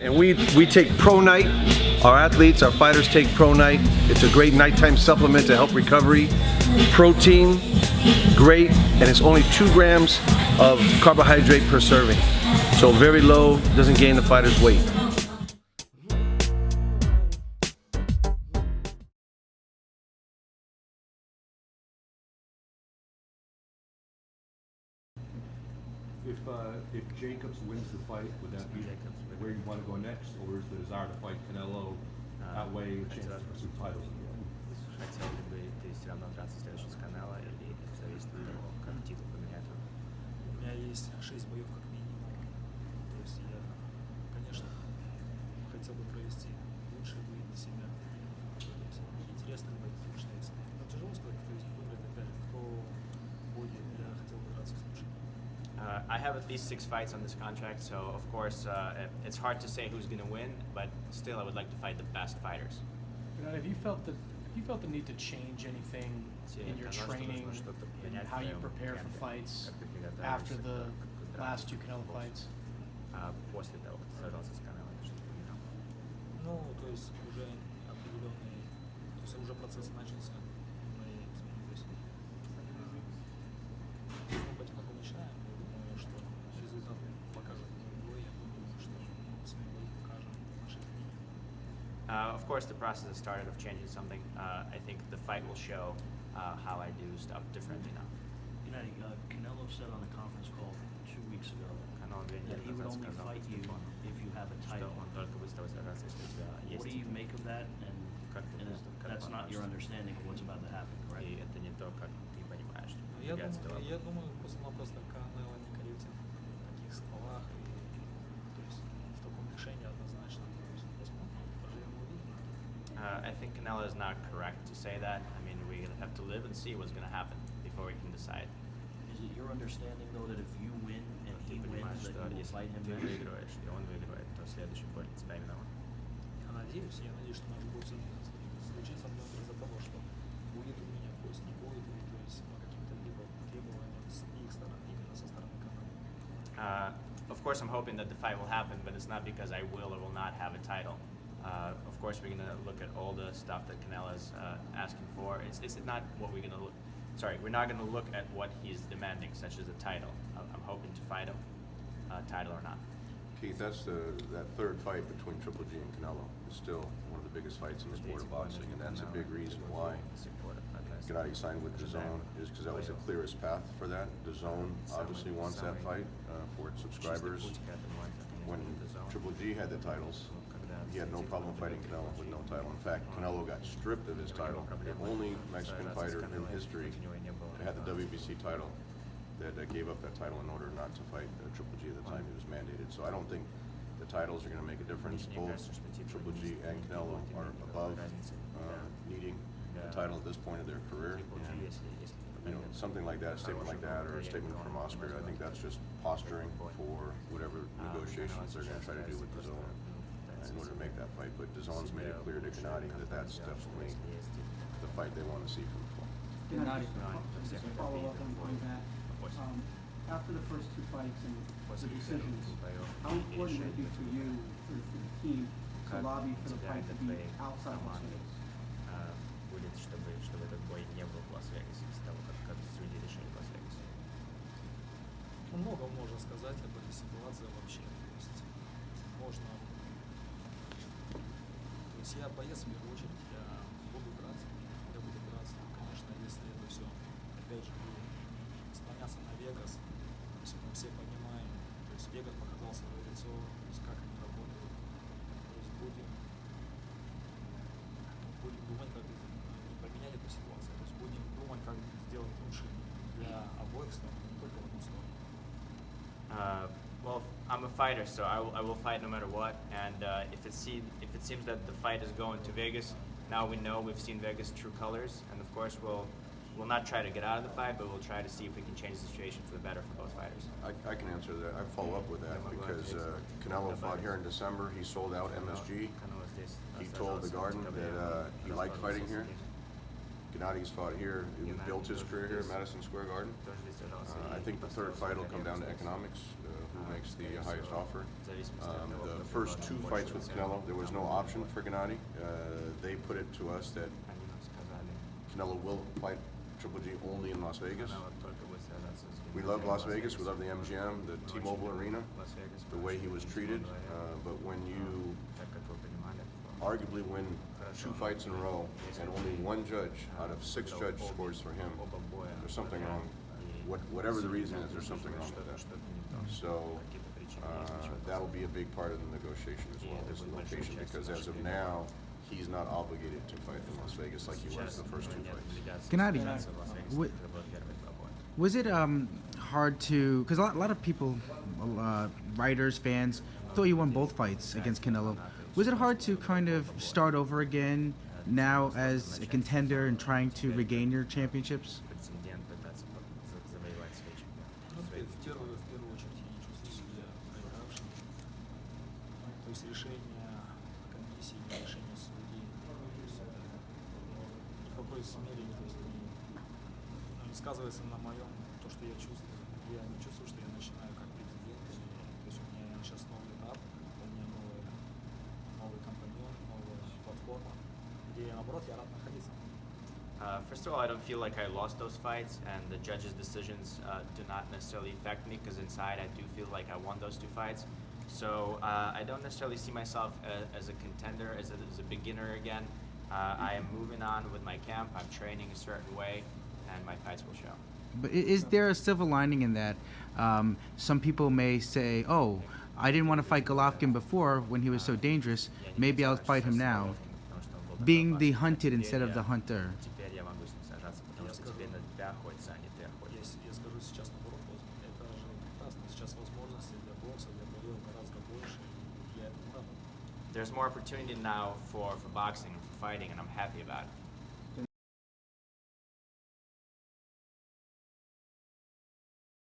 And we take pro night. Our athletes, our fighters take pro night. It's a great nighttime supplement to help recovery. Protein, great, and it's only 2 grams of carbohydrate per serving. So very low, doesn't gain the fighter's weight. If Jacobs wins the fight, would that be where you want to go next, or is the desire to fight Canelo outweigh chances for some titles again? Хотел ли бы ты все равно драться в следующий с Канело, или зависит от того, как титул поменяет? У меня есть 6 боев как минимум. То есть я, конечно, хотел бы провести лучшие бои для себя. То есть интересно будет, конечно, если. Но тяжело сказать, кто из них выиграет, опять же, кто будет. Я хотел бы драться с лучшими. I have at least 6 fights on this contract, so of course it's hard to say who's going to win, but still I would like to fight the best fighters. Have you felt the need to change anything in your training and how you prepare for fights after the last 2 Canelo fights? После того, как сражался с Канело, что поменял? Ну, то есть уже определенный, то есть уже процесс начался моей измены. То есть мы потихоньку начинаем, я думаю, что результат покажет новый бой, я думаю, что мы свои бои покажем нашей команде. Of course, the process has started of changing something. I think the fight will show how I do stuff differently now. Gennady, Canelo said on a conference call 2 weeks ago that he would only fight you if you have a title. What do you make of that? And that's not your understanding of what's about to happen, correct? Я думаю, просто Канело некорректен в таких словах и то есть в таком решении однозначно. То есть посмотрим, поживем, увидим. I think Canelo is not correct to say that. I mean, we have to live and see what's going to happen before we can decide. Is it your understanding, though, that if you win and he wins, that you will fight him Если ты next? выигрываешь, и он выигрывает, то следующий бой тебя именно он. Я надеюсь, что наш бой случится из-за того, что будет у меня поезд, не будет, то есть по каким-то либо требованиям с их стороны, именно со стороны Канело. Of course, I'm hoping that the fight will happen, but it's not because I will or will not have a title. Of course, we're going to look at all the stuff that Canelo is asking for. It's not what we're going to look. Sorry, we're not going to look at what he's demanding, such as a title. I'm hoping to fight him, title or not. Keith, that 3rd fight between Triple G and Canelo is still one of the biggest fights in the sport of boxing, and that's a big reason why Gennady signed with DAZN, is because that was the clearest path for that. DAZN obviously wants that fight for its subscribers. When Triple G had the titles, he had no problem fighting Canelo with no title. In fact, Canelo got stripped of his title. The only Mexican fighter in history that had the WBC title that gave up that title in order not to fight Triple G at the time he was mandated. So I don't think the titles are going to make a difference. Both Triple G and Canelo are above needing a title at this point of their career. And something like that, a statement like that, or a statement from Oscar, I think that's just posturing for whatever negotiations they're going to try to do with DAZN in order to make that fight. But DAZN's made it clear to Gennady that that's definitely the fight they want to see from the fall. Gennady, just to follow up on that. After the first 2 fights and the decisions, how important would it be for you, for the team, to lobby for the fight to be outside Las Vegas? Будет, чтобы этот бой не был в Лас-Вегасе, после того, как судьи решили в Лас-Вегасе. Много можно сказать об этой ситуации вообще. То есть можно. То есть я боец в первую очередь, я буду драться, Конечно, если это все, опять же, будет склоняться на Вегас, то есть мы все понимаем, то есть Вегас показал свое лицо, то есть как они работают, то есть будем думать, как поменять эту ситуацию, то есть будем думать, как сделать лучше для обоих сторон, не только в одну сторону. Well, I'm a fighter, so I will fight no matter what. And if it seems that the fight is going to Vegas, now we know we've seen Vegas' true colors, and of course we'll not try to get out of the fight, but we'll try to see if we can change the situation for the better for both fighters. I can answer that. I follow up with that because Canelo fought here in December. He sold out MSG. He told the Garden that he liked fighting here. Gennady's fought here. He built his career here at Madison Square Garden. I think the 3rd fight will come down to economics. Who makes the highest offer. The first two fights with Canelo, there was no option for Gennady. They put it to us that Canelo will fight Triple G only in Las Vegas. We love Las Vegas, we love the MGM, the T-Mobile Arena, the way he was treated, but when you arguably win 2 fights in a row and only 1 judge out of 6 judge scores for him, there's something wrong. Whatever the reason is, there's something wrong with that. So that'll be a big part of the negotiation as well, is the location, because as of now, he's not obligated to fight in Las Vegas like he was the first 2 fights. Gennady, was it hard to, because a lot of people, writers, fans, thought you won both fights against Canelo. Was it hard to kind of start over again now as a contender and trying to regain your championships? В первую очередь я не чувствую себя проигравшим. То есть решение комиссии, решение судей, то есть это ни в какой мере не сказывается на моем, то, что я чувствую. Я не чувствую, что я начинаю как президент. То есть у меня сейчас новый этап, у меня новый компаньон, новая платформа, где, наоборот, я рад находиться. First of all, I don't feel like I lost those fights, and the judges' decisions do not necessarily affect me, because inside I do feel like I won those 2 fights. So I don't necessarily see myself as a contender, as a beginner again. I am moving on with my camp. I'm training a certain way, and my fights will show. But is there a silver lining in that? Some people may say, oh, I didn't want to fight Golovkin before when he was so dangerous. Maybe I'll fight him now. Being the hunted instead of the hunter. Я скажу сейчас наоборот, это же прекрасно. Сейчас возможностей для бокса, для боев гораздо больше, и я этому рад. There's more opportunity now for boxing and for fighting, and I'm happy about it.